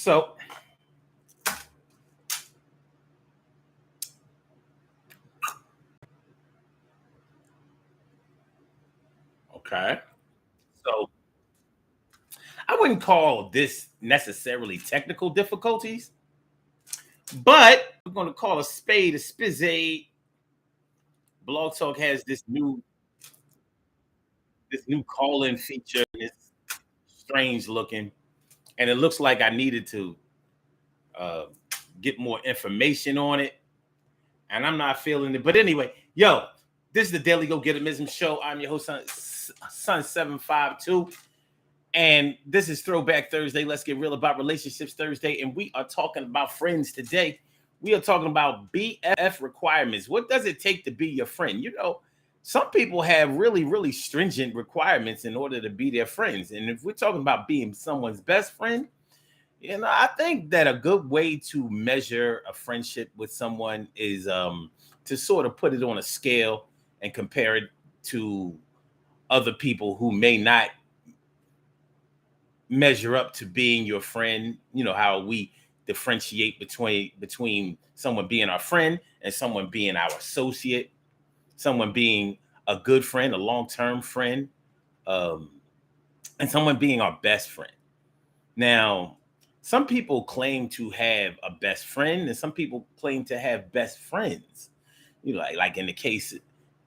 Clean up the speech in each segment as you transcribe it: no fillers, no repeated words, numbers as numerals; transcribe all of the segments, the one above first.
So, okay. So, I wouldn't call this necessarily technical difficulties, but we're going to call a spade a spizade. Blog Talk has this new call-in feature, and it's strange looking, and it looks like I needed to uh, get more information on it, and I'm not feeling it. But anyway, yo, this is the Daily Go Getimism Show. I'm your host, Sun752. And this is Throwback Thursday. Let's get real about relationships Thursday. And we are talking about friends today. We are talking about BFF requirements. What does it take to be your friend? You know, some people have really, really stringent requirements in order to be their friends. And if we're talking about being someone's best friend, you know, I think that a good way to measure a friendship with someone is to sort of put it on a scale and compare it to other people who may not measure up to being your friend. You know how we differentiate between someone being our friend and someone being our associate, someone being a good friend, a long-term friend, um, and someone being our best friend. Now, some people claim to have a best friend, and some people claim to have best friends. You know, like in the case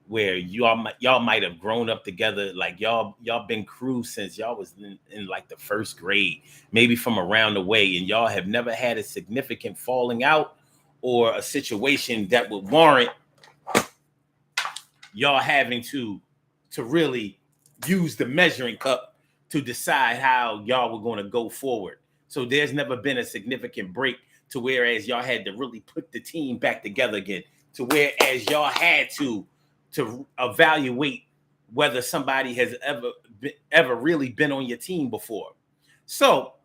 where y'all might have grown up together, like y'all been crew since y'all was in like the first grade, maybe from around the way, and y'all have never had a significant falling out or a situation that would warrant y'all having to really use the measuring cup to decide how y'all were going to go forward. So there's never been a significant break to whereas y'all had to really put the team back together again, to whereas y'all had to evaluate whether somebody has ever really been on your team before. So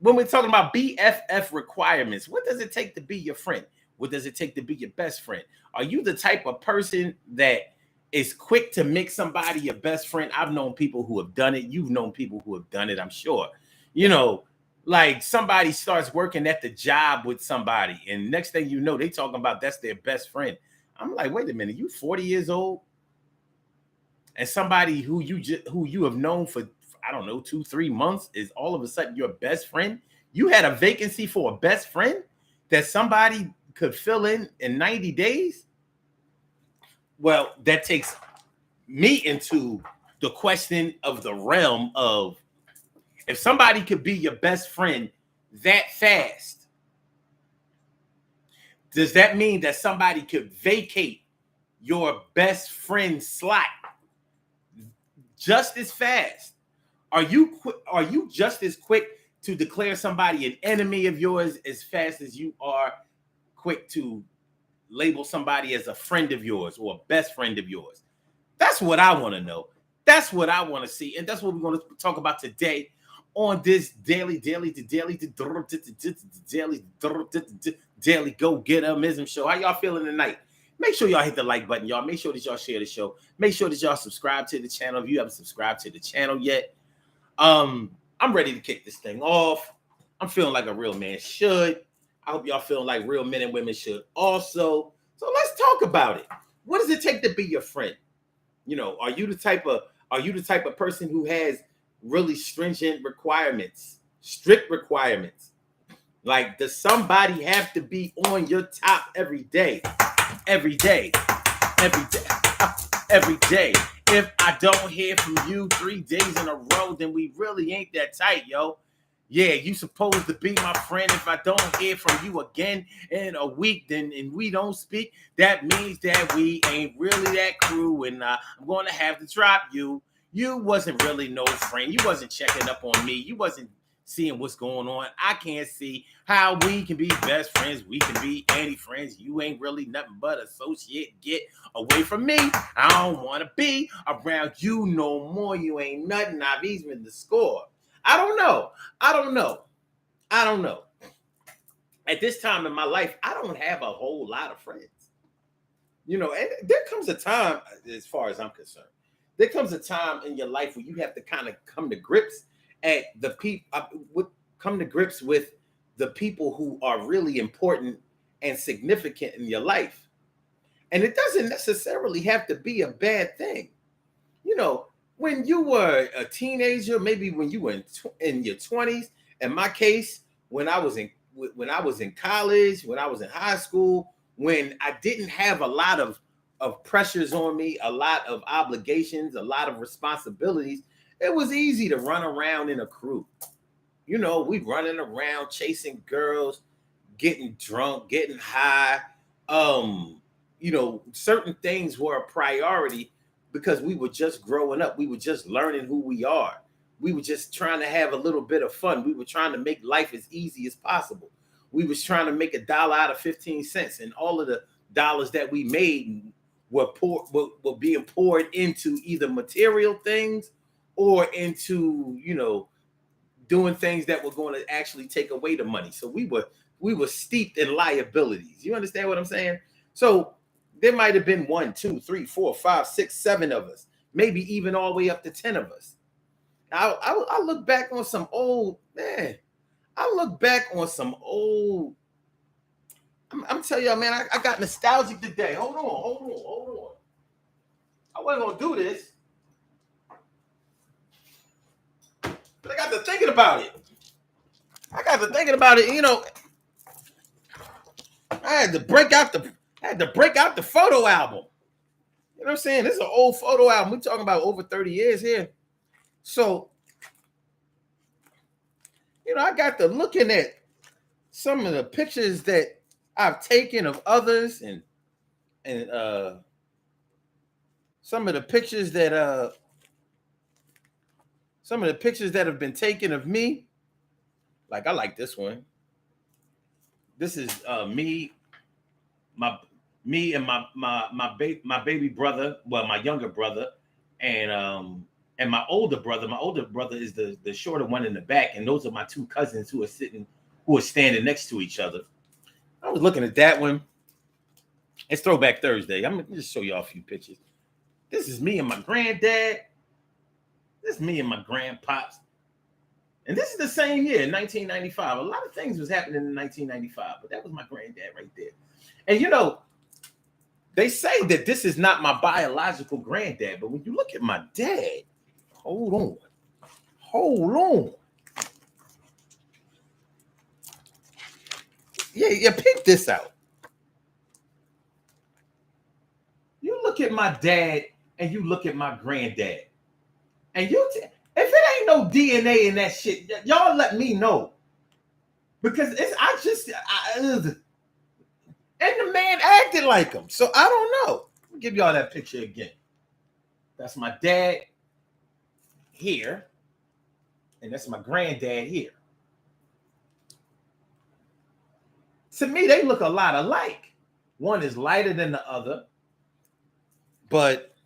when we're talking about BFF requirements, what does it take to be your friend? What does it take to be your best friend? Are you the type of person that is quick to make somebody your best friend? I've known people who have done it. You've known people who have done it, I'm sure. You know, like somebody starts working at the job with somebody, and next thing you know, they talking about that's their best friend. I'm like, wait a minute, you 40 years old, and somebody who you have known for I don't know 2-3 months is all of a sudden your best friend. You had a vacancy for a best friend that somebody could fill in 90 days. Well, that takes me into the question of the realm of if somebody could be your best friend that fast, does that mean that somebody could vacate your best friend slot just as fast? Are you just as quick to declare somebody an enemy of yours as fast as you are quick to label somebody as a friend of yours or a best friend of yours? That's what I want to know. That's what I want to see. And that's what we're going to talk about today on this daily go getimism show. How y'all feeling tonight? Make sure y'all hit the like button, y'all. Make sure that y'all share the show. Make sure that y'all subscribe to the channel if you haven't subscribed to the channel yet. I'm ready to kick this thing off. I'm feeling like a real man should. I hope y'all feeling like real men and women should also. So let's talk about it. What does it take to be your friend? You know, are you the type of person who has really stringent requirements, strict requirements? Like, does somebody have to be on your top every day? Every day. Every day. Every day. If I don't hear from you 3 days in a row, then we really ain't that tight, yo. Yeah, you supposed to be my friend. If I don't hear from you again in a week, then and we don't speak, that means that we ain't really that crew, and I'm going to have to drop you. You wasn't really no friend. You wasn't checking up on me. You wasn't seeing what's going on. I can't see how we can be best friends. We can be any friends. You ain't really nothing but associate. Get away from me. I don't want to be around you no more. You ain't nothing. I've even the score. I don't know. At this time in my life, I don't have a whole lot of friends. You know, and there comes a time, as far as I'm concerned, there comes a time in your life where you have to kind of come to grips with the people who are really important and significant in your life. And it doesn't necessarily have to be a bad thing. You know, when you were a teenager, maybe when you were in your 20s, in my case, when I was in college, when I was in high school, when I didn't have a lot of pressures on me, a lot of obligations, a lot of responsibilities, it was easy to run around in a crew. You know, we running around chasing girls, getting drunk, getting high. You know, certain things were a priority because we were just growing up. We were just learning who we are. We were just trying to have a little bit of fun. We were trying to make life as easy as possible. We was trying to make $1 out of 15 cents, and all of the dollars that we made were being poured into either material things or into, you know, doing things that were going to actually take away the money. So we were steeped in liabilities. You understand what I'm saying? So there might have been 1, 2, 3, 4, 5, 6, 7 of us, maybe even all the way up to 10 of us. I look back on some old, man. I look back on some old. I'm telling y'all, man, I got nostalgic today. Hold on. I wasn't gonna do this, but I got to thinking about it. You know, I had to break out the photo album. You know what I'm saying? This is an old photo album. We're talking about over 30 years here. So, you know, I got to looking at some of the pictures that I've taken of others and some of the pictures that have been taken of me. Like, I like this one. This is me and my baby brother, well, my younger brother, and my older brother. My older brother is the shorter one in the back, and those are my two cousins who are standing next to each other. I was looking at that one. It's Throwback Thursday. I'm gonna just show y'all a few pictures. This is me and my granddad. This is me and my grandpops. And this is the same year, 1995. A lot of things was happening in 1995, but that was my granddad right there. And you know, they say that this is not my biological granddad, but when you look at my dad, hold on. Yeah, peep this out. You look at my dad and you look at my granddad, and if it ain't no DNA in that shit, y'all let me know, because and the man acted like him, so I don't know. I'll give y'all that picture again. That's my dad here, and that's my granddad here. To me, they look a lot alike. One is lighter than the other, but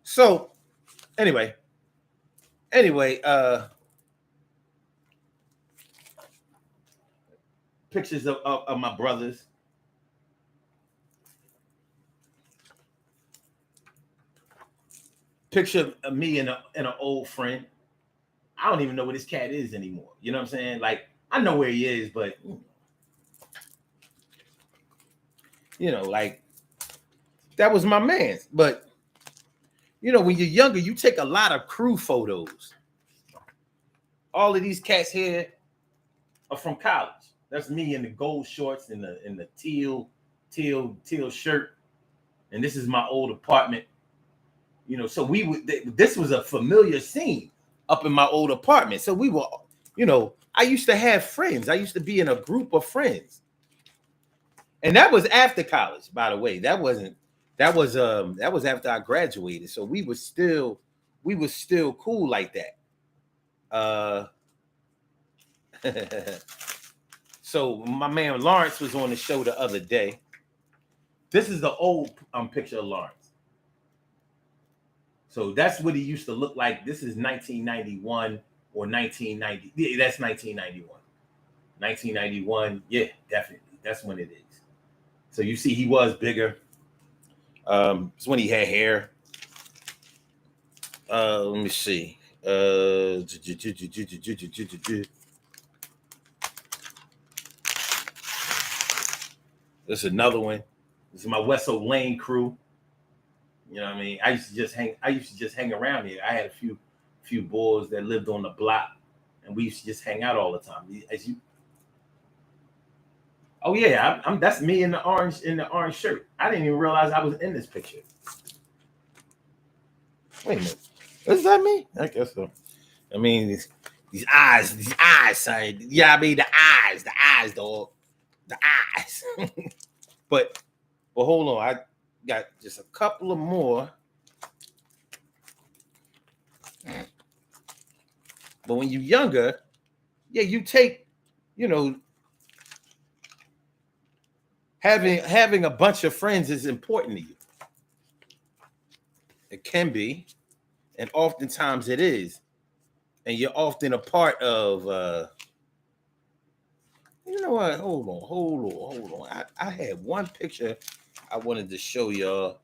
so anyway, pictures of my brothers. Picture of me and an old friend. I don't even know where this cat is anymore. You know what I'm saying? Like, I know where he is, but you know, like, that was my man's. But you know, when you're younger, you take a lot of crew photos. All of these cats here are from college. That's me in the gold shorts and the teal shirt. And this is my old apartment. You know, so this was a familiar scene up in my old apartment. So we were, you know, I used to have friends. I used to be in a group of friends. And that was after college, by the way. That was after I graduated. So we were still cool like that. So my man Lawrence was on the show the other day. This is the old picture of Lawrence. So that's what he used to look like. This is 1991 or 1990. Yeah, that's 1991. 1991. Yeah, definitely. That's when it is. So you see, he was bigger. It's when he had hair. Let me see. This is another one. This is my Westside Lane crew. You know what I mean? I used to just hang around here. I had a few boys that lived on the block, and we used to just hang out all the time. Oh yeah, I'm that's me in the orange shirt. I didn't even realize I was in this picture. Wait a minute, is that me? I guess so. I mean, these eyes, son. Yeah, I mean the eyes, dog, the eyes. but hold on, I got just a couple of more. But when you're younger, yeah, you take, you know, having a bunch of friends is important to you. It can be, and oftentimes it is. And you're often a part of you know what? Hold on. I had one picture I wanted to show y'all.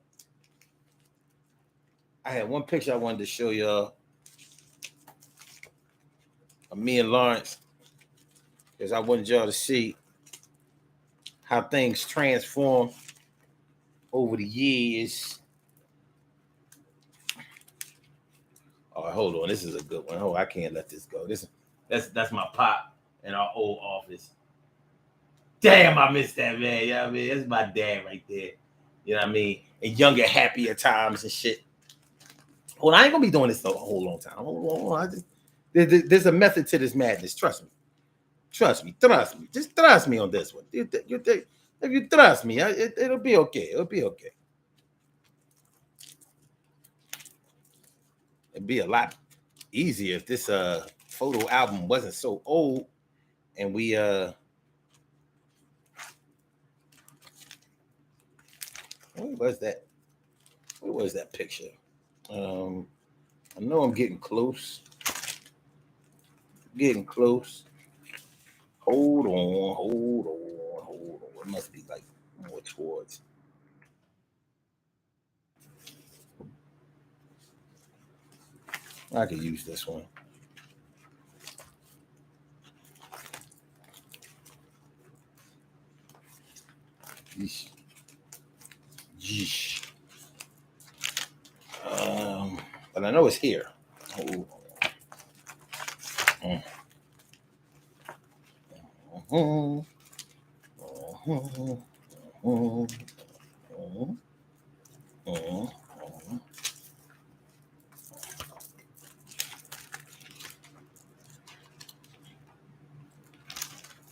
Of me and Lawrence, because I wanted y'all to see how things transform over the years. All right, hold on. This is a good one. Oh, I can't let this go. That's my pop in our old office. Damn, I missed that, man. You know what I mean? That's my dad right there. You know what I mean? And younger, happier times and shit. Hold on, I ain't gonna be doing this a whole long time. Hold on. There's a method to this madness. Trust me. Just trust me on this one. If you trust me, it'll be okay. It'll be a lot easier if this photo album wasn't so old and we Where was that picture? I know I'm getting close. Hold on. It must be like more towards. I could use this one. Yeesh. But I know it's here.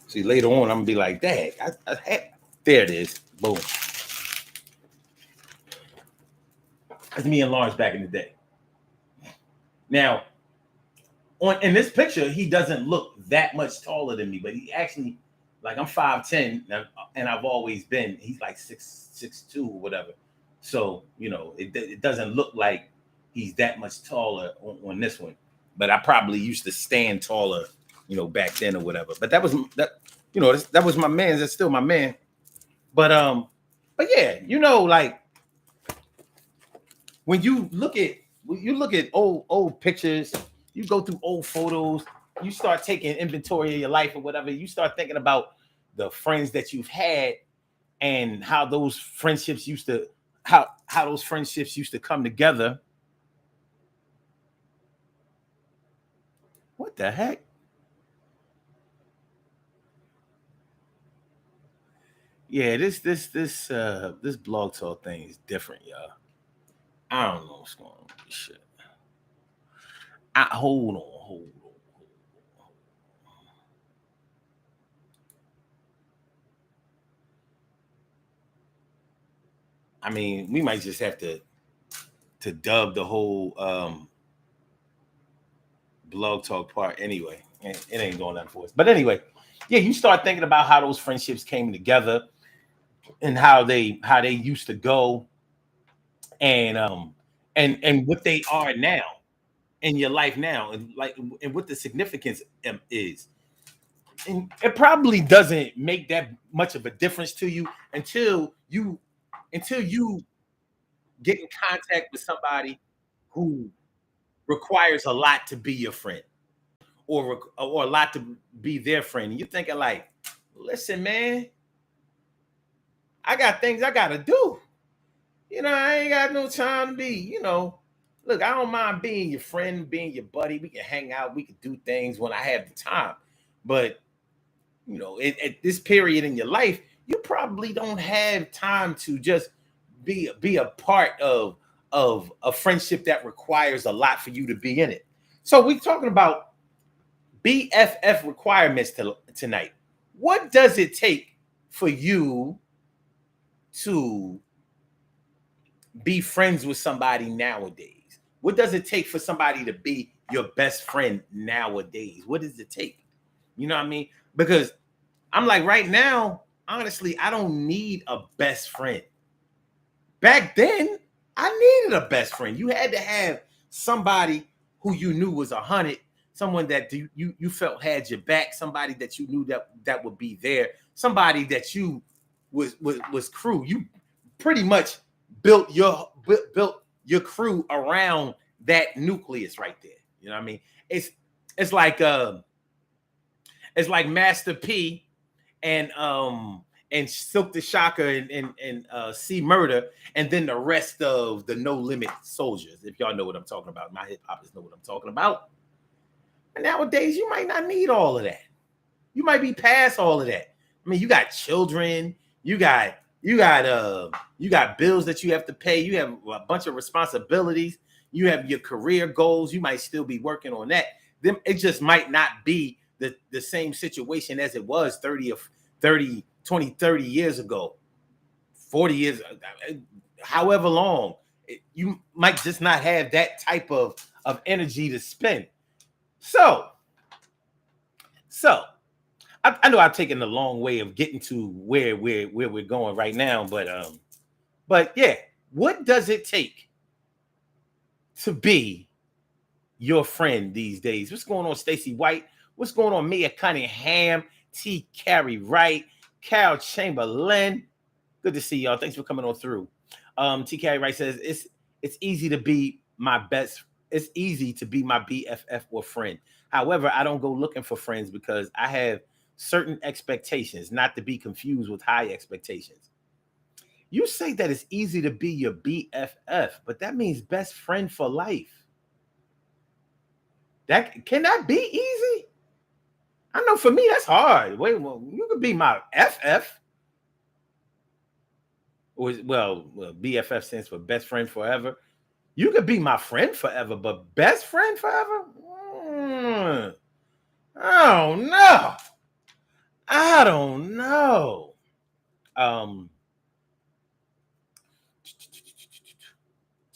See, later on, I'm gonna be like, "Dang, there it is." Boom. That's me and Lawrence back in the day. Now, in this picture, he doesn't look that much taller than me, but he actually, like, I'm 5'10", and I've always been. He's like 6'2" or whatever. So it doesn't look like he's that much taller on this one. But I probably used to stand taller, back then or whatever. But that was my man. That's still my man. But yeah, like when you look at old pictures, you go through old photos, you start taking inventory of your life or whatever. You start thinking about the friends that you've had and how those friendships used to come together. What the heck? Yeah, this blog talk thing is different, y'all. I don't know what's going on with this shit. Hold on. I mean, we might just have to dub the whole blog talk part anyway. It ain't going on for us. But anyway, yeah, you start thinking about how those friendships came together and how they used to go, and what they are now in your life now, and what the significance is. And it probably doesn't make that much of a difference to you until you get in contact with somebody who requires a lot to be your friend, or a lot to be their friend. And you're thinking like, listen, man, I got things I gotta do. I ain't got no time to be, look, I don't mind being your friend, being your buddy. We can hang out, we can do things when I have the time. But at this period in your life, you probably don't have time to just be a part of a friendship that requires a lot for you to be in it. So we're talking about BFF requirements tonight. What does it take for you to be friends with somebody nowadays? What does it take for somebody to be your best friend nowadays? What does it take? You know what I mean? Because I'm like, right now, honestly, I don't need a best friend. Back then, I needed a best friend. You had to have somebody who you knew was 100, someone that you felt had your back, somebody that you knew that would be there, somebody that you was crew. You pretty much built your crew around that nucleus right there. You know what I mean? It's like Master P and Silk the Shocker and C Murder, and then the rest of the No Limit Soldiers. If y'all know what I'm talking about, my hip hoppers know what I'm talking about. And nowadays, you might not need all of that. You might be past all of that. I mean, you got children, you got bills that you have to pay, you have a bunch of responsibilities, you have your career goals, you might still be working on that. Then it just might not be the same situation as it was 20, 30 years ago, 40 years, however long. You might just not have that type of energy to spend. So I know I've taken a long way of getting to where we're going right now, but yeah, what does it take to be your friend these days? What's going on, Stacey White? What's going on, Mia Cunningham, T. Carey Wright, Cal Chamberlain? Good to see y'all. Thanks for coming on through. T. Carey Wright says it's easy to be my best. It's easy to be my BFF or friend. However, I don't go looking for friends because I have certain expectations, not to be confused with high expectations. You say that it's easy to be your BFF, but that means best friend for life. Can that be easy? I know for me that's hard. Wait, well, you could be my FF. Well, BFF stands for best friend forever. You could be my friend forever, but best friend forever? Oh no. I don't know.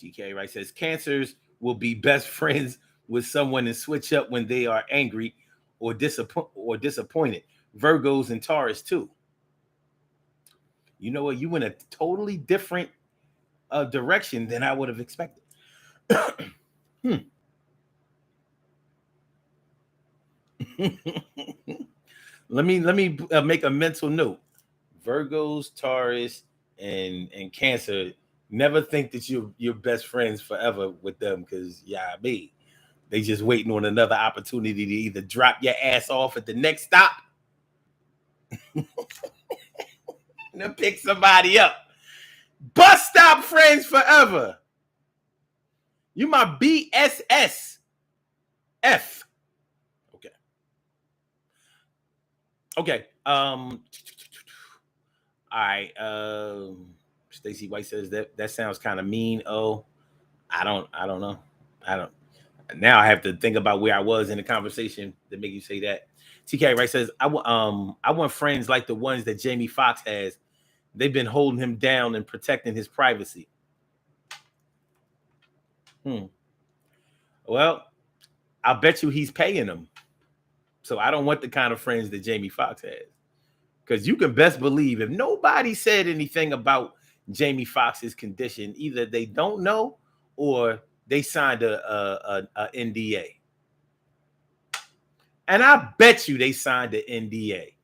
GK Wright says cancers will be best friends with someone and switch up when they are angry or disappointed. Virgos and Taurus too. You know what? You went a totally different direction than I would have expected. Let me make a mental note. Virgos, Taurus, and Cancer. Never think that you're best friends forever with them, because they just waiting on another opportunity to either drop your ass off at the next stop and pick somebody up. Bus stop friends forever. You my BSS F. Okay. All right. Stacey White says that sounds kind of mean. Oh, I don't know. Now I have to think about where I was in the conversation to make you say that. TK Wright says I want friends like the ones that Jamie Foxx has. They've been holding him down and protecting his privacy. Well, I bet you he's paying them. So I don't want the kind of friends that Jamie Foxx has. Because you can best believe if nobody said anything about Jamie Foxx's condition, either they don't know or they signed a NDA. And I bet you they signed an NDA.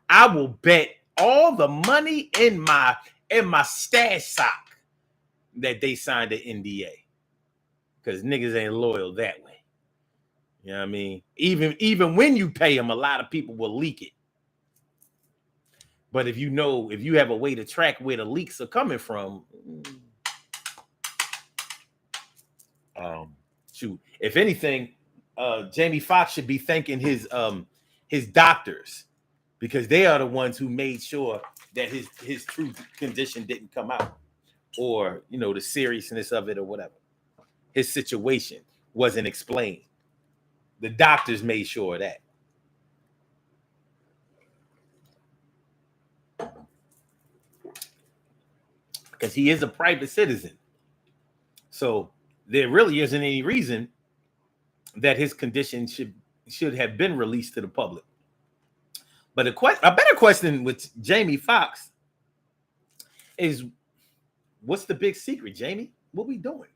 I will bet all the money in my stash sock that they signed an NDA. because niggas ain't loyal that way. You know what I mean? Even when you pay them, a lot of people will leak it. But if you have a way to track where the leaks are coming from, shoot. If anything, Jamie Foxx should be thanking his doctors, because they are the ones who made sure that his true condition didn't come out, or the seriousness of it or whatever. His situation wasn't explained. The doctors made sure of that. Because he is a private citizen. So there really isn't any reason that his condition should have been released to the public. But a better question with Jamie Foxx is, what's the big secret, Jamie? What we doing?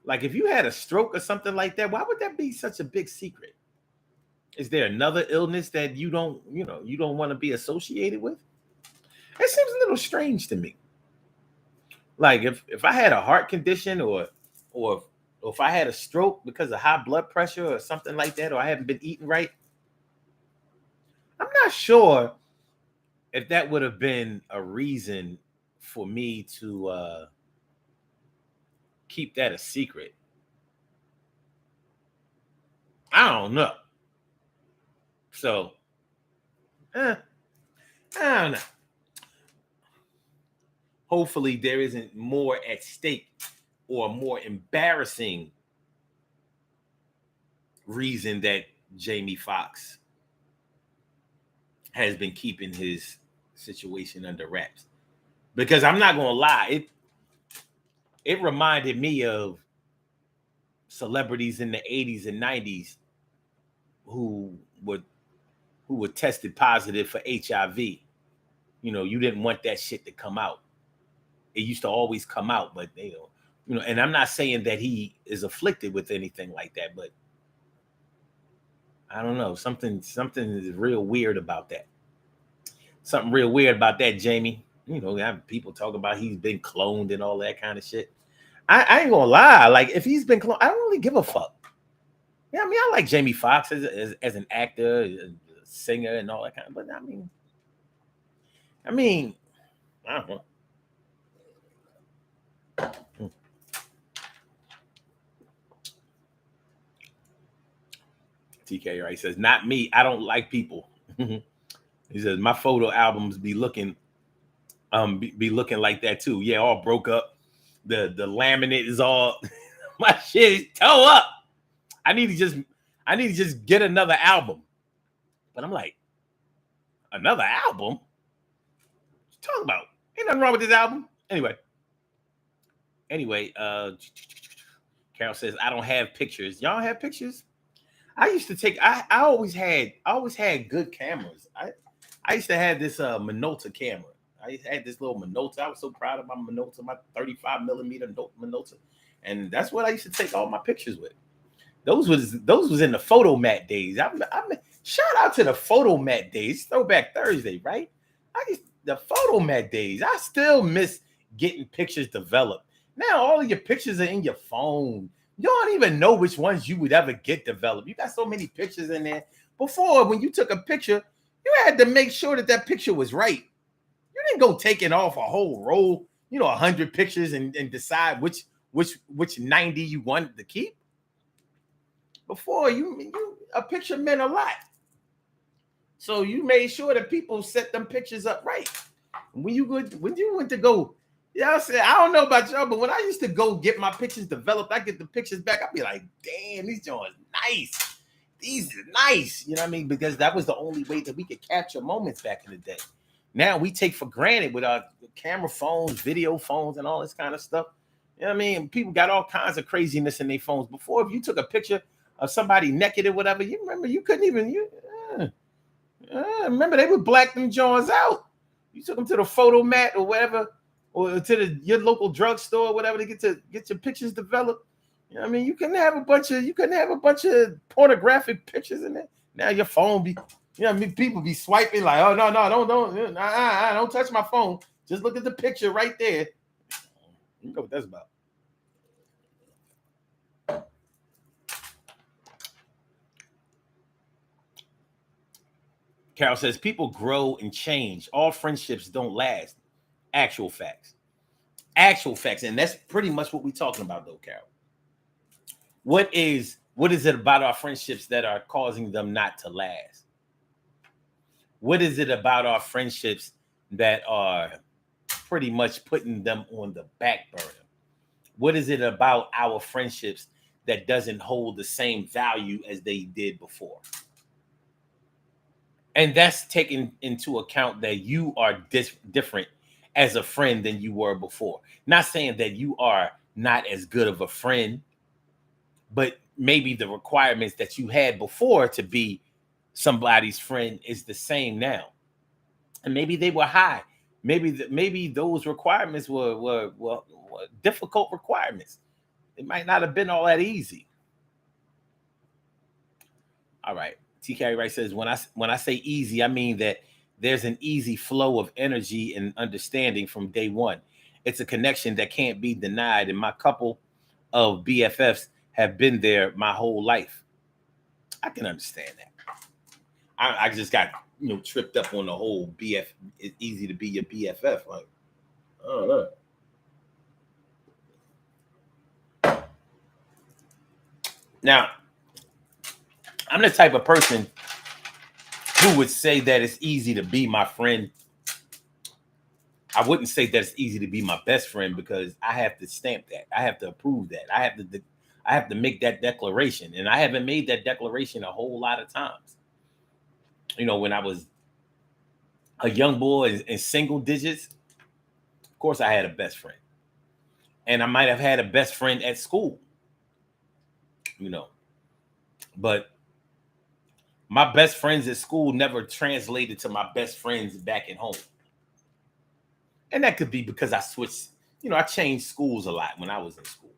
Like, if you had a stroke or something like that, why would that be such a big secret? Is there another illness that you don't want to be associated with? It seems a little strange to me. Like, if I had a heart condition or if I had a stroke because of high blood pressure or something like that, or I haven't been eating right, I'm not sure if that would have been a reason for me to keep that a secret. I don't know. So, I don't know. Hopefully there isn't more at stake or a more embarrassing reason that Jamie Foxx has been keeping his situation under wraps. Because I'm not going to lie, it reminded me of celebrities in the 80s and 90s who were tested positive for HIV. You didn't want that shit to come out. It used to always come out, but and I'm not saying that he is afflicted with anything like that, but I don't know. Something is real weird about that. Something real weird about that, Jamie. Have people talk about he's been cloned and all that kind of shit. I ain't gonna lie. Like, if he's been cloned, I don't really give a fuck. Yeah, I mean, I like Jamie Foxx as an actor, a singer, and all that kind of. But I mean, I don't know. TK, right? He says, not me. I don't like people. He says, my photo albums be looking like that too. Yeah, all broke up. The laminate is all my shit is toe up. I need to just get another album. But I'm like, another album? What you talking about? Ain't nothing wrong with this album. Anyway, Carol says, I don't have pictures. Y'all have pictures? I used to take. I always had good cameras. I used to have this Minolta camera. I had this little Minolta. I was so proud of my Minolta, my 35 millimeter Minolta, and that's what I used to take all my pictures with. Those was in the photo mat days. I shout out to the photo mat days. Throwback Thursday, right? The photo mat days. I still miss getting pictures developed. Now all of your pictures are in your phone. You don't even know which ones you would ever get developed. You got so many pictures in there. Before, when you took a picture, you had to make sure that picture was right. You didn't go taking off a whole roll, 100 pictures and decide which 90 you wanted to keep. Before, a picture meant a lot. So you made sure that people set them pictures up right. When you went to go, I said, I don't know about y'all, but when I used to go get my pictures developed, I get the pictures back. I'd be like, damn, these joints nice. These are nice. You know what I mean? Because that was the only way that we could capture moments back in the day. Now we take for granted with our camera phones, video phones, and all this kind of stuff. You know what I mean? People got all kinds of craziness in their phones. Before, if you took a picture of somebody naked or whatever, you remember you couldn't even. Remember they would black them joints out. You took them to the photo mat or whatever, or to your local drugstore or whatever to get your pictures developed. You know what I mean? You couldn't have a bunch of pornographic pictures in there. Now your phone be, people be swiping like, oh no, don't touch my phone. Just look at the picture right there. You know what that's about. Carol says, people grow and change. All friendships don't last. Actual facts. Actual facts. And that's pretty much what we're talking about, though, Carol. What is it about our friendships that are causing them not to last? What is it about our friendships that are pretty much putting them on the back burner? What is it about our friendships that doesn't hold the same value as they did before? And that's taking into account that you are different as a friend than you were before. Not saying that you are not as good of a friend, but maybe the requirements that you had before to be somebody's friend is the same now. And maybe they were high. Maybe those requirements were difficult requirements. It might not have been all that easy. All right. TK Wright says, when I say easy, I mean that there's an easy flow of energy and understanding from day one. It's a connection that can't be denied. And my couple of BFFs have been there my whole life. I can understand that. I just got tripped up on the whole BF. It's easy to be your BFF. Like, I don't know. Now, I'm the type of person who would say that it's easy to be my friend. I wouldn't say that it's easy to be my best friend because I have to stamp that. I have to approve that. I have to make that declaration. And I haven't made that declaration a whole lot of times. When I was a young boy in single digits, of course I had a best friend. And I might have had a best friend at school. But my best friends at school never translated to my best friends back at home. And that could be because I switched, I changed schools a lot when I was in school.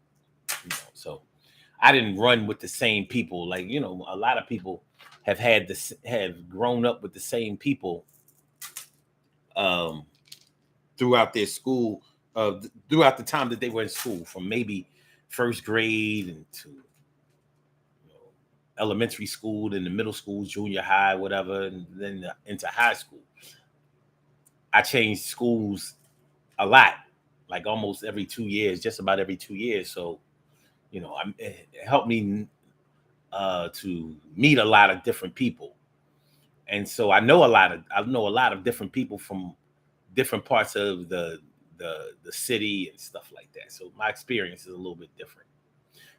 So I didn't run with the same people. Like, a lot of people have grown up with the same people throughout their school, throughout the time that they were in school, from maybe first grade and to elementary school, then the middle school, junior high, whatever, and then into high school. I changed schools a lot, like almost every 2 years, just about every 2 years. So, it helped me to meet a lot of different people. And so I know a lot of different people from different parts of the city and stuff like that. So my experience is a little bit different.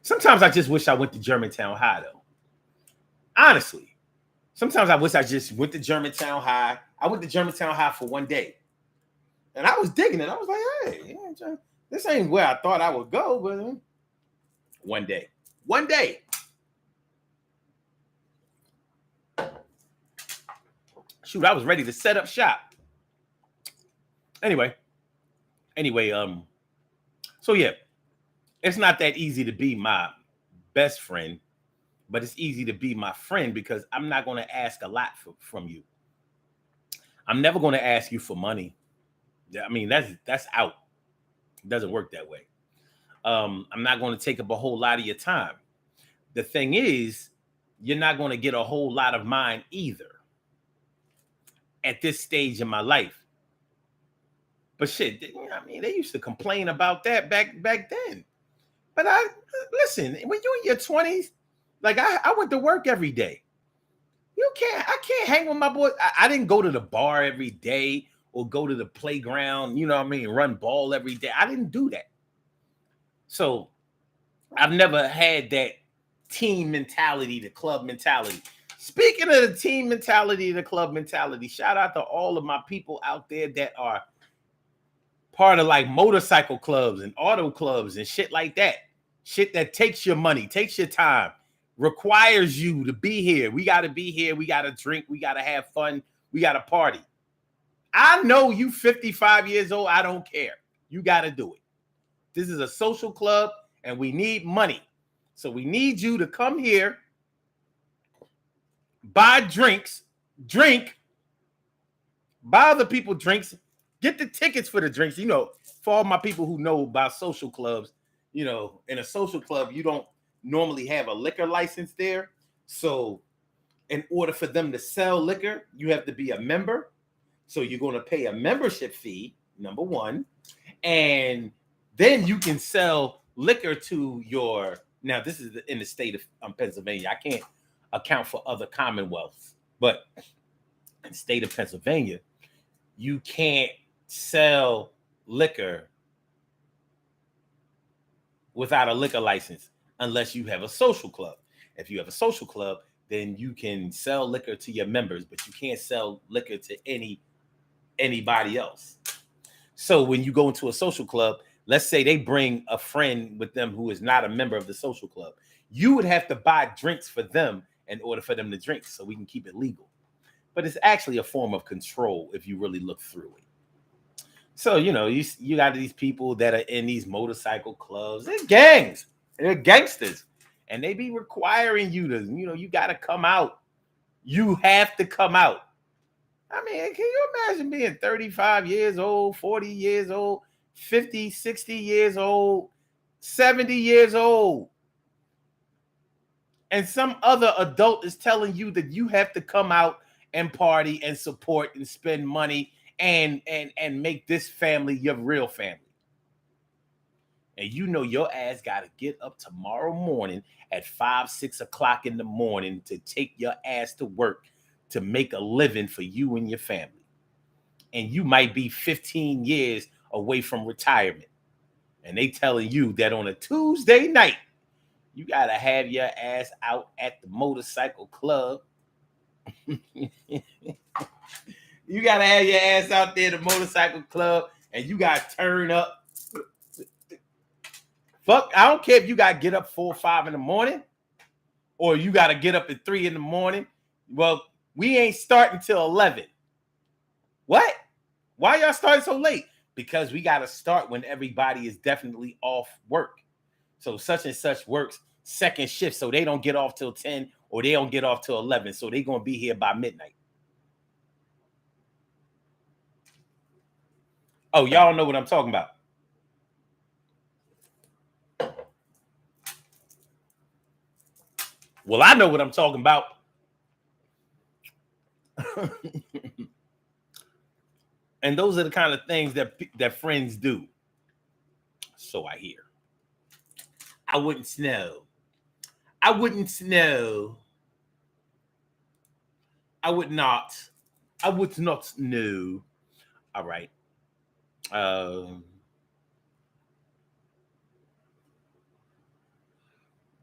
Sometimes I just wish I went to Germantown High, though. Honestly, sometimes I wish I just went to Germantown High. I went to Germantown High for one day. And I was digging it. I was like, hey, this ain't where I thought I would go, but one day. Shoot, I was ready to set up shop. Anyway, so yeah, it's not that easy to be my best friend, but it's easy to be my friend because I'm not going to ask a lot from you. I'm never going to ask you for money. I mean, that's out. It doesn't work that way. I'm not going to take up a whole lot of your time. The thing is, you're not going to get a whole lot of mine either at this stage in my life. But shit, they used to complain about that back then. But listen, when you're in your 20s, like I went to work every day. I can't hang with my boys. I didn't go to the bar every day or go to the playground, run ball every day. I didn't do that. So I've never had that team mentality, the club mentality. Speaking of the team mentality, the club mentality, shout out to all of my people out there that are part of like motorcycle clubs and auto clubs and shit like that. Shit that takes your money, takes your time, requires you to be here. We got to be here. We got to drink. We got to have fun. We got to party. I know you 55 years old. I don't care. You got to do it. This is a social club and we need money. So we need you to come here, buy drinks, buy other people drinks, get the tickets for the drinks. For all my people who know about social clubs, in a social club, you don't normally have a liquor license there. So in order for them to sell liquor, you have to be a member. So you're going to pay a membership fee, number one. And then you can sell liquor to your, now this is in the state of Pennsylvania. I can't account for other commonwealths, but in the state of Pennsylvania, you can't sell liquor without a liquor license unless you have a social club. If you have a social club, then you can sell liquor to your members, but you can't sell liquor to anybody else. So when you go into a social club, let's say they bring a friend with them who is not a member of the social club, you would have to buy drinks for them in order for them to drink, so we can keep it legal. But it's actually a form of control if you really look through it. So, you know, you got these people that are in these motorcycle clubs. They're gangs. They're gangsters. And they be requiring you to, you know, you got to come out. You have to come out. I mean, can you imagine being 35 years old, 40 years old, 50, 60 years old, 70 years old, and some other adult is telling you that you have to come out and party and support and spend money and make this family your real family. And you know your ass got to get up tomorrow morning at 5, 6 o'clock in the morning to take your ass to work to make a living for you and your family. And you might be 15 years away from retirement. And they telling you that on a Tuesday night, you got to have your ass out at the motorcycle club. You got to have your ass out there at the motorcycle club, and you got to turn up. Fuck, I don't care if you got to get up 4 or 5 in the morning, or you got to get up at 3 in the morning. Well, we ain't starting till 11. What? Why y'all starting so late? Because we got to start when everybody is definitely off work. So such and such works second shift, so they don't get off till 10 or they don't get off till 11. So they're going to be here by midnight. Oh, y'all know what I'm talking about. Well, I know what I'm talking about. And those are the kind of things that friends do. So I hear. I wouldn't know. I wouldn't know. I would not. I would not know. All right.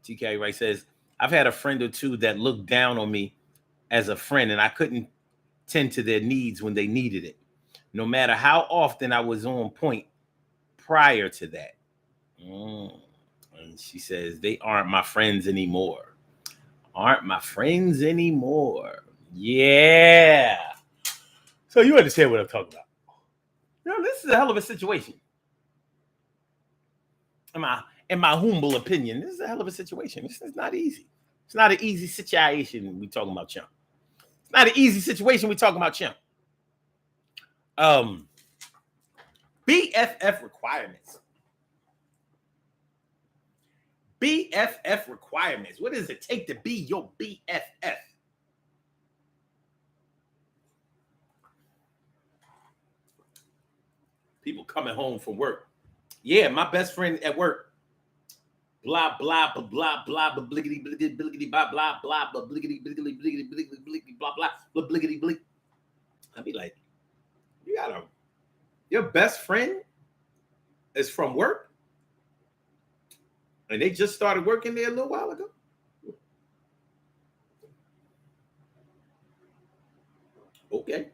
TK Wright says, I've had a friend or two that looked down on me as a friend, and I couldn't tend to their needs when they needed it, no matter how often I was on point prior to that. And she says, they aren't my friends anymore. Aren't my friends anymore. Yeah. So you understand what I'm talking about. You know, this is a hell of a situation. In my humble opinion, this is a hell of a situation. This is not easy. It's not an easy situation we talking about, chump. It's not an easy situation we talking about, chump. BFF requirements. BFF requirements. What does it take to be your BFF? People coming home from work. Yeah, my best friend at work. Blah blah blah blah blah blah bliggity bliggity bliggity blah blah blah blah bliggity bliggity bliggity bliggity bliggity blah blah blah bliggity bliggity. I'd be like, you got your best friend is from work, and they just started working there a little while ago. Okay.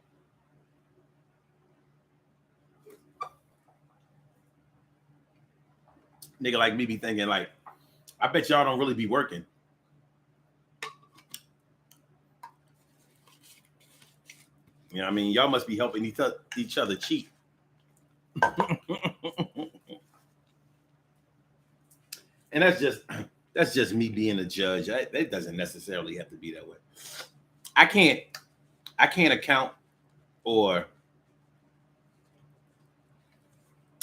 Nigga like me be thinking like, I bet y'all don't really be working. You know what I mean? Y'all must be helping each other cheat. And that's just me being a judge. It doesn't necessarily have to be that way. I can't account, or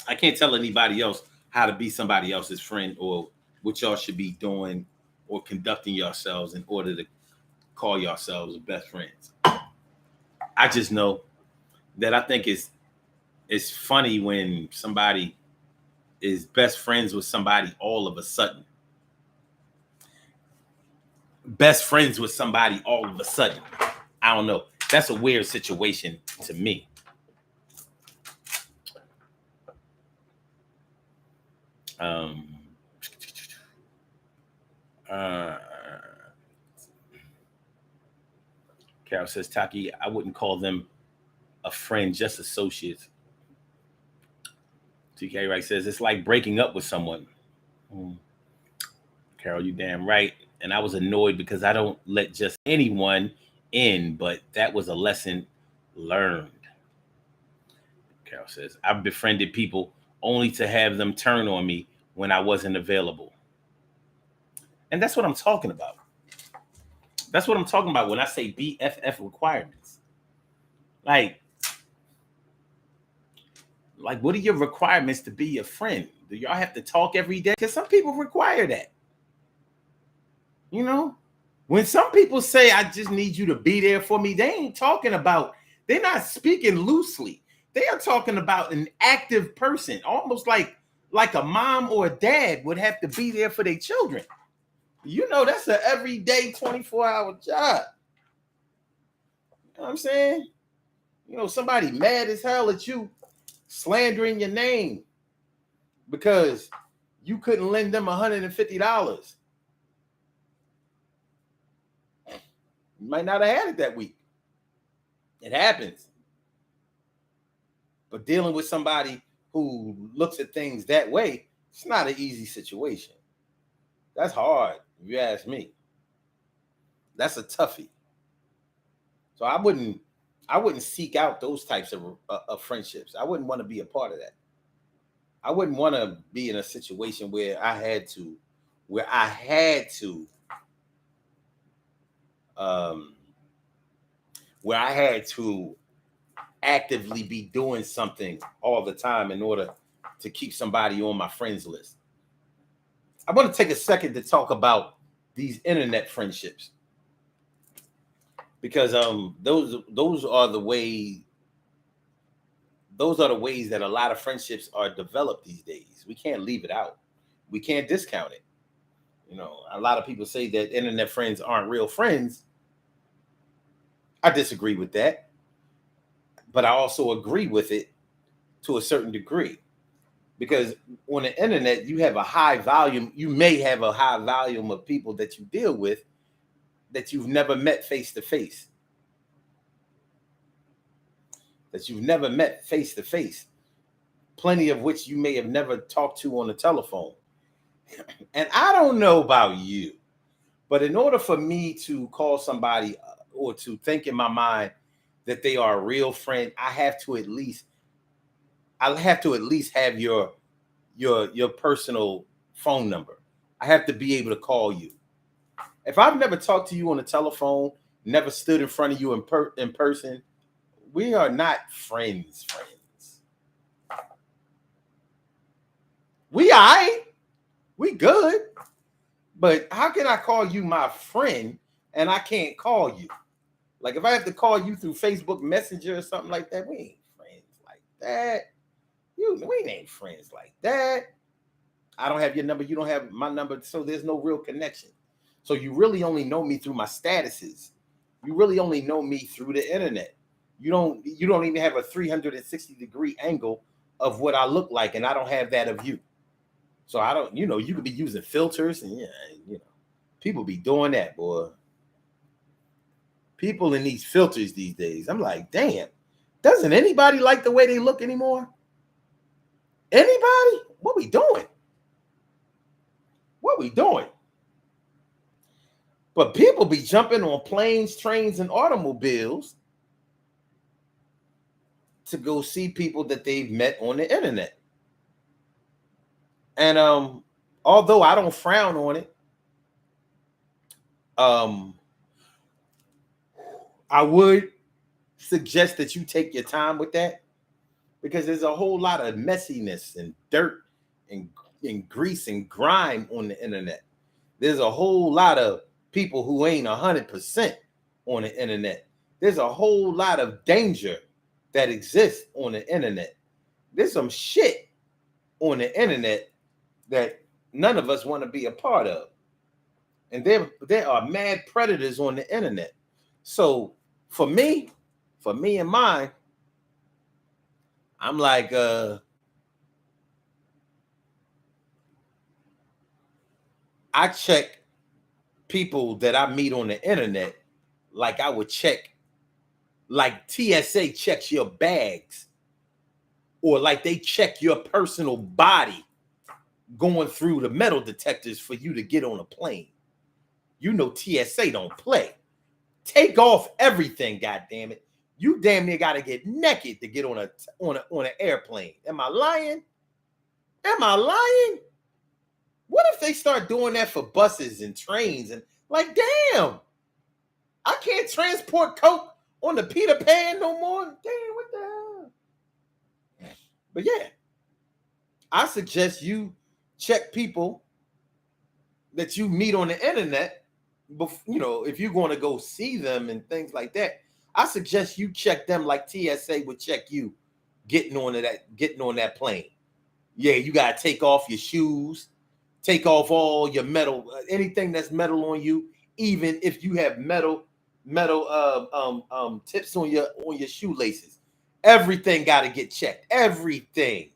I can't tell anybody else how to be somebody else's friend or what y'all should be doing or conducting yourselves in order to call yourselves best friends. I just know that I think it's funny when somebody is best friends with somebody all of a sudden. Best friends with somebody all of a sudden. I don't know. That's a weird situation to me. Carol says, Taki, I wouldn't call them a friend, just associates. TK Wright says, it's like breaking up with someone. Carol, you damn right. And I was annoyed because I don't let just anyone in, but that was a lesson learned. Carol says, I've befriended people only to have them turn on me when I wasn't available. And that's what I'm talking about. That's what I'm talking about when I say BFF requirements. Like, what are your requirements to be a friend? Do y'all have to talk every day? Because some people require that. You know, when some people say, I just need you to be there for me, they ain't talking about, they're not speaking loosely. They are talking about an active person, almost like a mom or a dad would have to be there for their children. You know, that's an everyday 24-hour job. You know what I'm saying? You know, somebody mad as hell at you, slandering your name because you couldn't lend them $150. You might not have had it that week. It happens. But dealing with somebody who looks at things that way, it's not an easy situation. That's hard, if you ask me. That's a toughie. So I wouldn't seek out those types of friendships. I wouldn't want to be a part of that. I wouldn't want to be in a situation where I had to actively be doing something all the time in order to keep somebody on my friends list. I want to take a second to talk about these internet friendships, because those are the ways that a lot of friendships are developed these days. We can't leave it out. We can't discount it. You know, a lot of people say that internet friends aren't real friends. I disagree with that, but I also agree with it to a certain degree, because on the internet, you may have a high volume of people that you deal with that you've never met face to face. Plenty of which you may have never talked to on the telephone. And I don't know about you, but in order for me to call somebody or to think in my mind that they are a real friend, I have to at least have your personal phone number. I have to be able to call you. If I've never talked to you on the telephone, never stood in front of you in person, we are not friends. We good. But how can I call you my friend and I can't call you? Like, if I have to call you through Facebook Messenger or something like that, we ain't friends like that. We ain't friends like that. I don't have your number. You don't have my number. So there's no real connection. So you really only know me through my statuses. You really only know me through the internet. You don't even have a 360-degree angle of what I look like, and I don't have that of you. So I don't, you could be using filters, and people be doing that, boy. People in these filters these days, I'm like, damn, doesn't anybody like the way they look anymore? Anybody? What we doing? But people be jumping on planes, trains, and automobiles to go see people that they've met on the internet. And although I don't frown on it, I would suggest that you take your time with that, because there's a whole lot of messiness and dirt and grease and grime on the internet. There's a whole lot of people who ain't 100%. on the internet. There's a whole lot of danger that exists on the internet. There's some shit on the internet that none of us want to be a part of. And there are mad predators on the internet. So for me and mine, I'm like, I check people that I meet on the internet like I would check, like TSA checks your bags, or like they check your personal body going through the metal detectors for you to get on a plane. You know TSA don't play. Take off everything, goddamn it. You damn near got to get naked to get on an airplane. Am I lying? Am I lying? What if they start doing that for buses and trains and like, damn, I can't transport coke on the Peter Pan no more. Damn, what the hell? But yeah, I suggest you check people that you meet on the internet. You know, if you're going to go see them and things like that, I suggest you check them like TSA would check you getting on that plane. Yeah, you gotta take off your shoes, take off all your metal, anything that's metal on you, even if you have metal tips on your shoelaces. Everything got to get checked. Everything.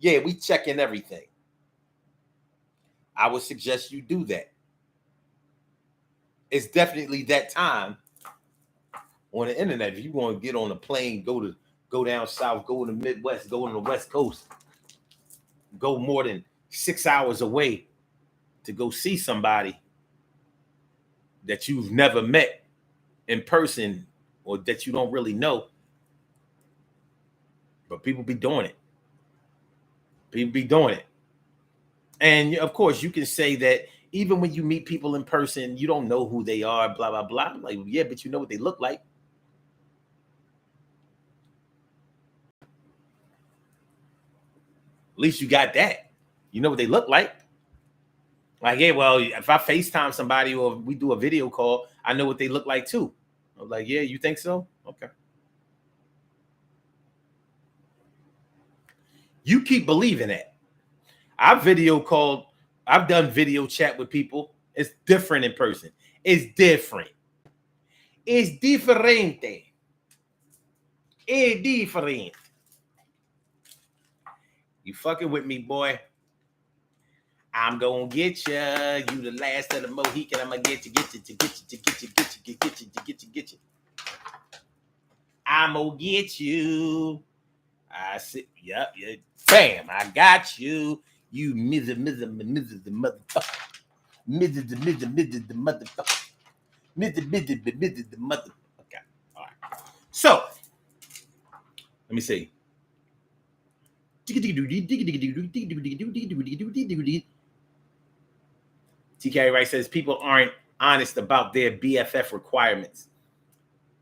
Yeah, we checking everything. I would suggest you do that. It's definitely that time on the internet. If you want to get on a plane, go down south, go to the Midwest, go on the West Coast, go more than 6 hours away to go see somebody that you've never met in person or that you don't really know. But people be doing it. People be doing it. And of course, you can say that even when you meet people in person, you don't know who they are, blah, blah, blah. Like, yeah, but you know what they look like. At least you got that. You know what they look like. Like, yeah, well, if I FaceTime somebody or we do a video call, I know what they look like too. I was like, yeah, you think so? Okay. You keep believing that. I've done video chat with people. It's different in person. It's different. It's diferente. It's different. You fucking with me, boy. I'm gonna get you. You the last of the Mohican. I'm gonna get you. I'm gonna get you. I said, yep. Bam, I got you. You the motherfucker. The motherfucker. The motherfucker. Okay. All right. So, let me see. TK Wright says people aren't honest about their BFF requirements.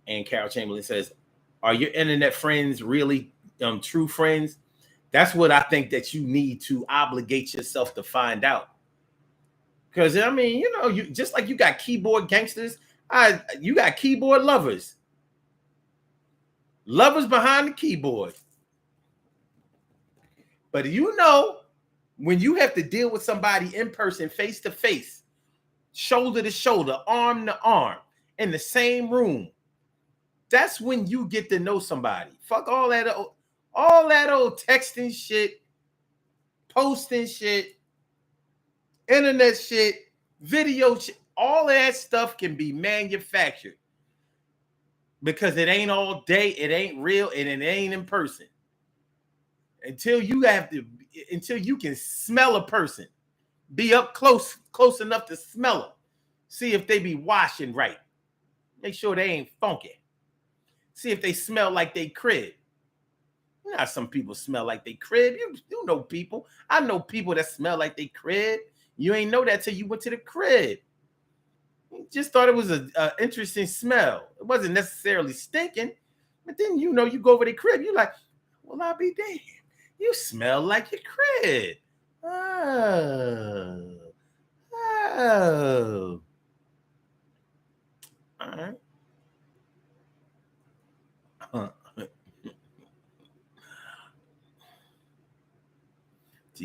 And Carol Chamberlain says, are your internet friends really true friends? That's what I think that you need to obligate yourself to find out. Because, I mean, you know, you just like you got keyboard gangsters, you got keyboard lovers. Lovers behind the keyboard. But you know, when you have to deal with somebody in person, face to face, shoulder to shoulder, arm to arm, in the same room, that's when you get to know somebody. Fuck all that old texting shit, posting shit, internet shit, video shit. All that stuff can be manufactured because it ain't all day, it ain't real, and it ain't in person. Until you can smell a person, be up close enough to smell them, see if they be washing right, make sure they ain't funky, see if they smell like they crib. You know, some people smell like they crib. You know people. I know people that smell like they crib. You ain't know that till you went to the crib. You just thought it was an interesting smell. It wasn't necessarily stinking, but then you know you go over the crib. You're like, well, I'll be damned. You smell like your crib. Oh. All right.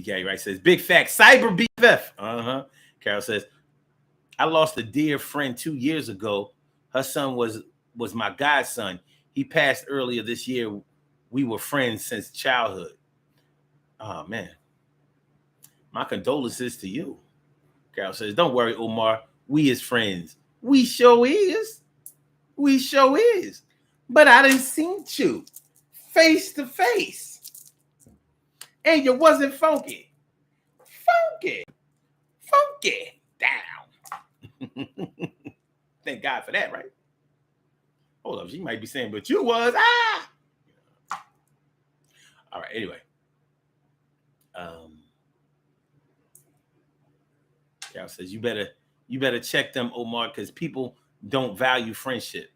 TK right says, big fact, cyber BFF. Carol says, I lost a dear friend 2 years ago. Her son was my godson. He passed earlier this year. We were friends since childhood. Oh, man. My condolences to you. Carol says, don't worry, Omar. We is friends. We sure is. We sure is. But I didn't see you face to face. And you wasn't funky. Funky down. Thank God for that, right? Hold up, she might be saying, but you was, All right, anyway. Carol says, you better check them, Omar, because people don't value friendship.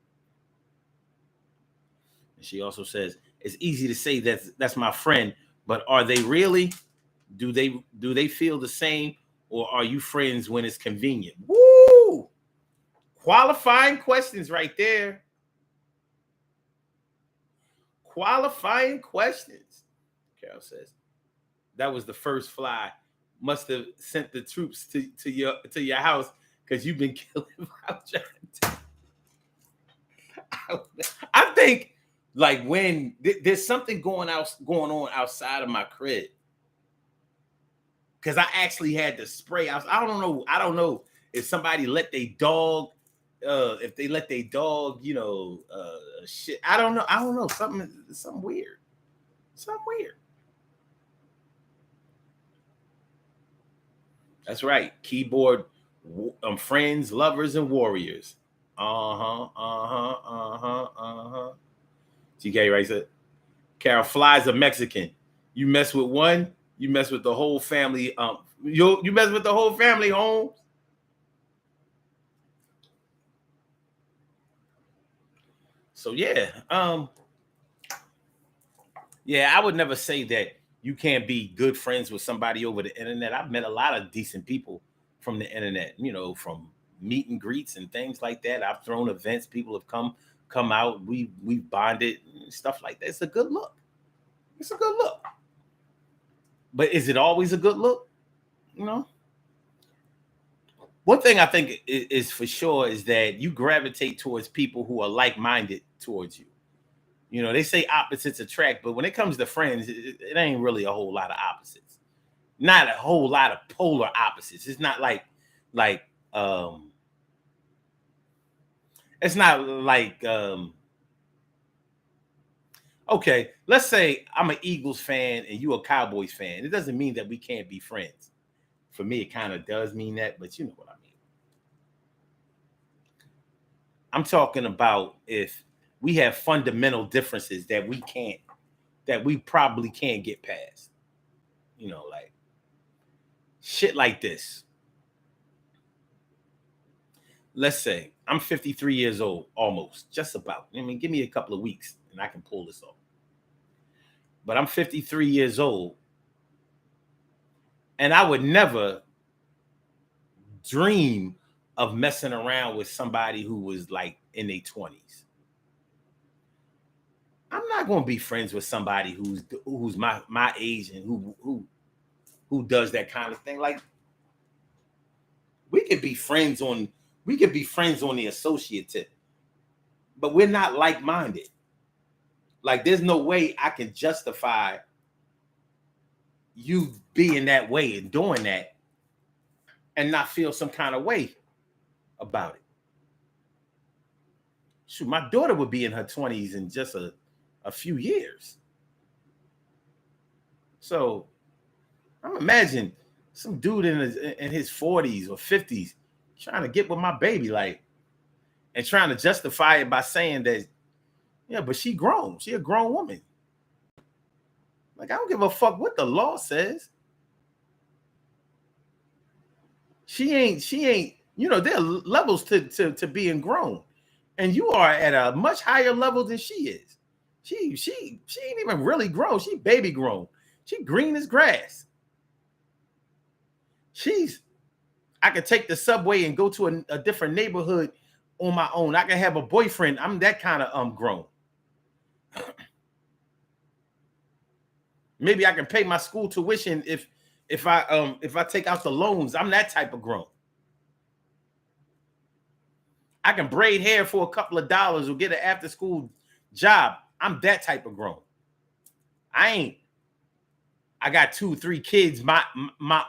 And she also says, it's easy to say that's my friend, but are they really? Do they feel the same, or are you friends when it's convenient? Woo! Qualifying questions right there. Qualifying questions. Carol says, that was the first fly. Must have sent the troops to your house because you've been killing I think like when there's something going on outside of my crib, because I actually had to spray. I don't know if somebody let their dog, if they let their dog, shit. I don't know. Something weird. Something weird. That's right. Keyboard, friends, lovers, and warriors. TK writes it. Carol, flies a Mexican. You mess with one, you mess with the whole family. You mess with the whole family, Holmes. So yeah, I would never say that you can't be good friends with somebody over the internet. I've met a lot of decent people from the internet, from meet and greets and things like that. I've thrown events, people have come out, we bonded, stuff like that. It's a good look. It's a good look. But is it always a good look? One thing I think is for sure is that you gravitate towards people who are like-minded towards you. They say opposites attract, but when it comes to friends, it ain't really a whole lot of opposites. Not a whole lot of polar opposites. It's not like it's not like okay, let's say I'm an Eagles fan and you a Cowboys fan. It doesn't mean that we can't be friends. For me, it kind of does mean that, but you know what I mean. I'm talking about if we have fundamental differences that we probably can't get past. Like shit like this. Let's say I'm 53 years old, almost, just about. I mean, give me a couple of weeks and I can pull this off. But I'm 53 years old, and I would never dream of messing around with somebody who was like in their 20s. I'm not going to be friends with somebody who's my age and who does that kind of thing. Like, we could be friends on the associate tip, but we're not like-minded. Like, there's no way I can justify you being that way and doing that and not feel some kind of way about it. Shoot, my daughter would be in her 20s in just a few years. So I'm imagining some dude in his 40s or 50s trying to get with my baby, like, and trying to justify it by saying that, yeah, but she grown. She a grown woman. Like, I don't give a fuck what the law says. She ain't, there are levels to being grown. And you are at a much higher level than she is. She ain't even really grown. She baby grown. She green as grass. I could take the subway and go to a different neighborhood on my own. I can have a boyfriend. I'm that kind of grown. Maybe I can pay my school tuition if if I take out the loans, I'm that type of grown. I can braid hair for a couple of dollars or get an after school job. I'm that type of grown. I got 2, 3 kids my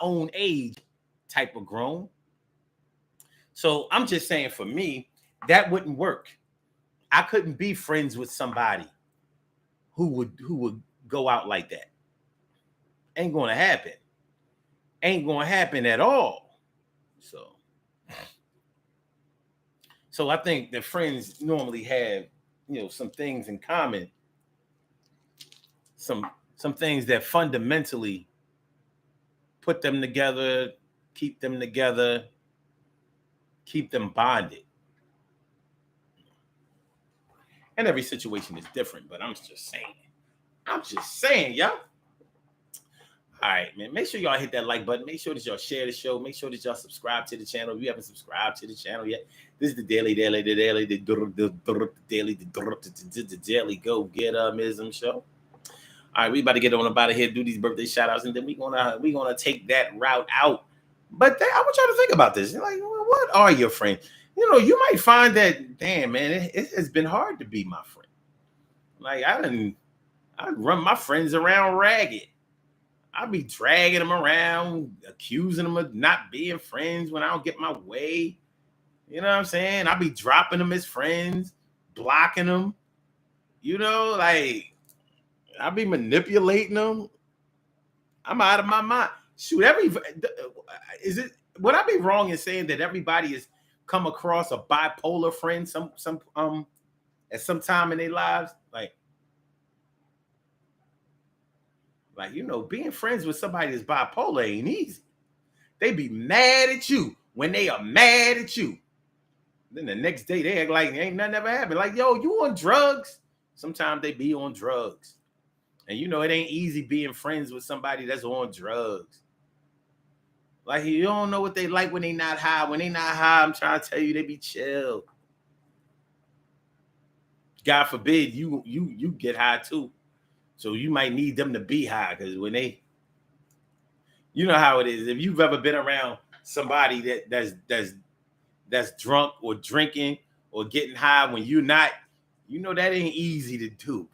own age type of grown. So I'm just saying, for me, that wouldn't work. I couldn't be friends with somebody who would go out like that. Ain't gonna happen. Ain't gonna happen at all. So I think that friends normally have, some things in common. Some things that fundamentally put them together, keep them together, keep them bonded. And every situation is different, but I'm just saying, y'all. All right, man. Make sure y'all hit that like button. Make sure that y'all share the show. Make sure that y'all subscribe to the channel. If you haven't subscribed to the channel yet, this is the daily go get mism show. All right, we about to get on about it here, do these birthday shout outs, and then we gonna take that route out. But I want y'all to think about this. Like, what are your friends? You might find that, damn, man, it has been hard to be my friend. Like, I run my friends around ragged. I be dragging them around, accusing them of not being friends when I don't get my way. You know what I'm saying? I be dropping them as friends, blocking them. Like, I be manipulating them. I'm out of my mind. Shoot, would I be wrong in saying that everybody has come across a bipolar friend at some time in their lives? Like, being friends with somebody that's bipolar ain't easy. They be mad at you when they are mad at you. Then the next day they act like ain't nothing ever happened. Like, yo, you on drugs? Sometimes they be on drugs. And it ain't easy being friends with somebody that's on drugs. Like, you don't know what they like when they not high. When they not high, I'm trying to tell you, they be chill. God forbid you get high too. So you might need them to be high, because when you know how it is. If you've ever been around somebody that's drunk or drinking or getting high when you're not, that ain't easy to do.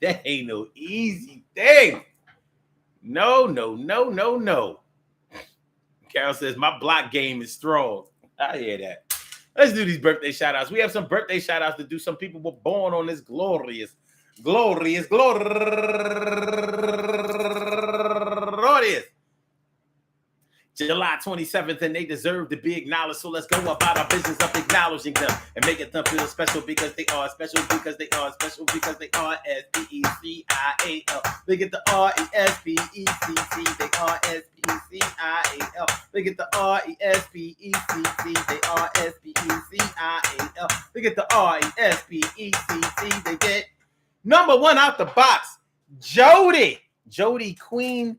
That ain't no easy thing. No. Carol says, my block game is strong. I hear that. Let's do these birthday shout outs. We have some birthday shout outs to do. Some people were born on this glorious July 27th, and they deserve to be acknowledged. So let's go about our business of acknowledging them and making them feel special, because they are special, because they are special, because they are SPECIAL. Look at the RESPECC. They are SPECIAL. Look at the RESPECC. They are SPECIAL. Look at the RESPECC. They get number 1 out the box. Jody Queenie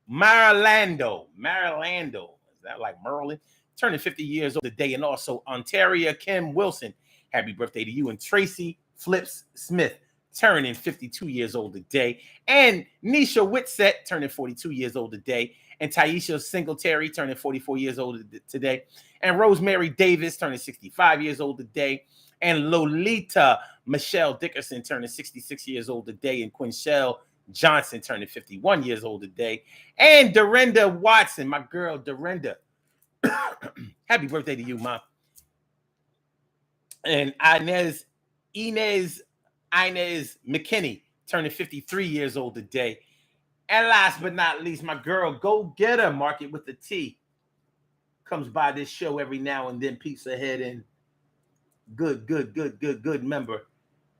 Marilando, is that like Merlin? Turning 50 years old today. And also Ontario Kim Wilson, happy birthday to you. And Tracy Flips Smith, turning 52 years old today. And Nisha Whitsett, turning 42 years old today. And Taisha Singletary, turning 44 years old today. And Rosemary Davis, turning 65 years old today. And Lolita Michelle Dickerson, turning 66 years old today. And Quinchelle Johnson, turning 51 years old today. And Dorinda Watson, my girl Dorinda. Happy birthday to you, Mom. And Inez McKinney, turning 53 years old today. And last but not least, my girl, Go Getter, Market with the T, comes by this show every now and then, peeks ahead, and good member,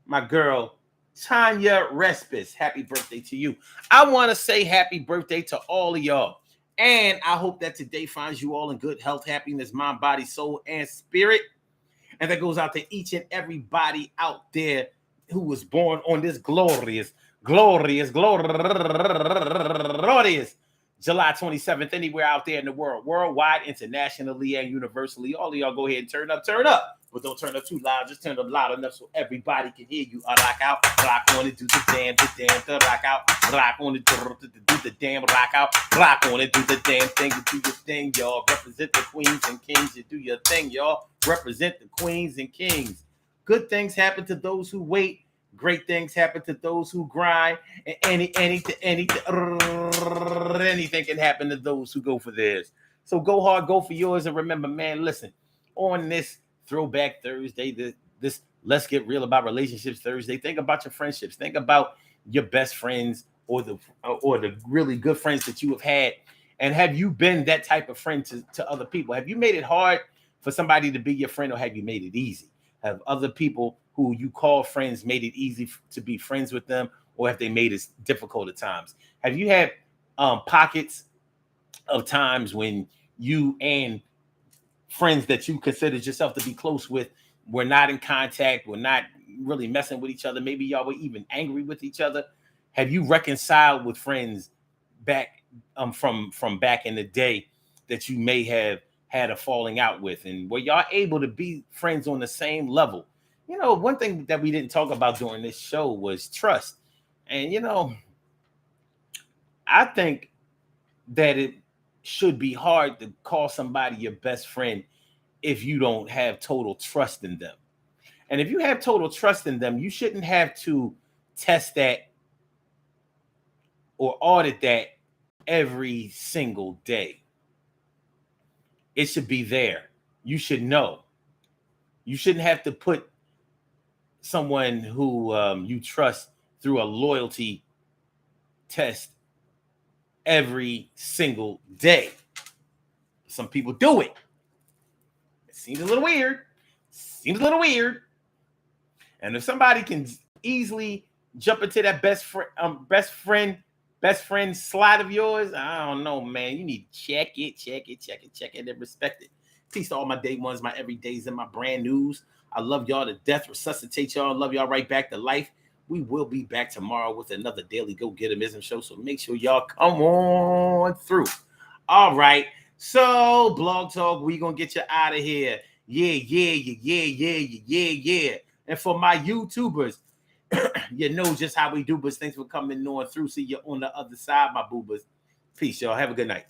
my girl, Tanya Respis. Happy birthday to you. I want to say happy birthday to all of y'all. And I hope that today finds you all in good health, happiness, mind, body, soul, and spirit. And that goes out to each and everybody out there who was born on this glorious July 27th, anywhere out there in the world, worldwide, internationally, and universally. All of y'all go ahead and turn up but don't turn up too loud. Just turn up loud enough so everybody can hear you. Rock out, rock on it, do the damn, rock out, rock on it, do the damn, rock out, rock on it, do the damn thing, do your thing, y'all. Represent the queens and kings, you do your thing, y'all. Represent the queens and kings. Good things happen to those who wait. Great things happen to those who grind, and anything can happen to those who go for theirs. So go hard, go for yours, and remember, man, listen, on this Throwback Thursday, this Let's Get Real About Relationships Thursday, think about your friendships. Think about your best friends or the really good friends that you have had. And have you been that type of friend to other people? Have you made it hard for somebody to be your friend, or have you made it easy? Have other people who you call friends made it easy to be friends with them, or have they made it difficult at times? Have you had pockets of times when you and friends that you considered yourself to be close with were not in contact, were not really messing with each other? Maybe y'all were even angry with each other. Have you reconciled with friends back from back in the day that you may have had a falling out with, and were y'all able to be friends on the same level? You know, one thing that we didn't talk about during this show was trust. And, you know, I think that it should be hard to call somebody your best friend if you don't have total trust in them. And if you have total trust in them, you shouldn't have to test that or audit that every single day. It should be there. You should know. You shouldn't have to put someone who you trust through a loyalty test every single day. Some people do it. It seems a little weird. And if somebody can easily jump into that best friend slide of yours, I don't know, man. You need to check it, and respect it. Peace to all my day ones, my everydays, and my brand news. I love y'all to death, resuscitate y'all, love y'all right back to life. We will be back tomorrow with another Daily Go Get'emism show, so make sure y'all come on through. All right, so Blog Talk, we gonna get you out of here. Yeah. And for my YouTubers, you know just how we do, but thanks for coming on through. See you on the other side, my boobers. Peace, y'all. Have a good night.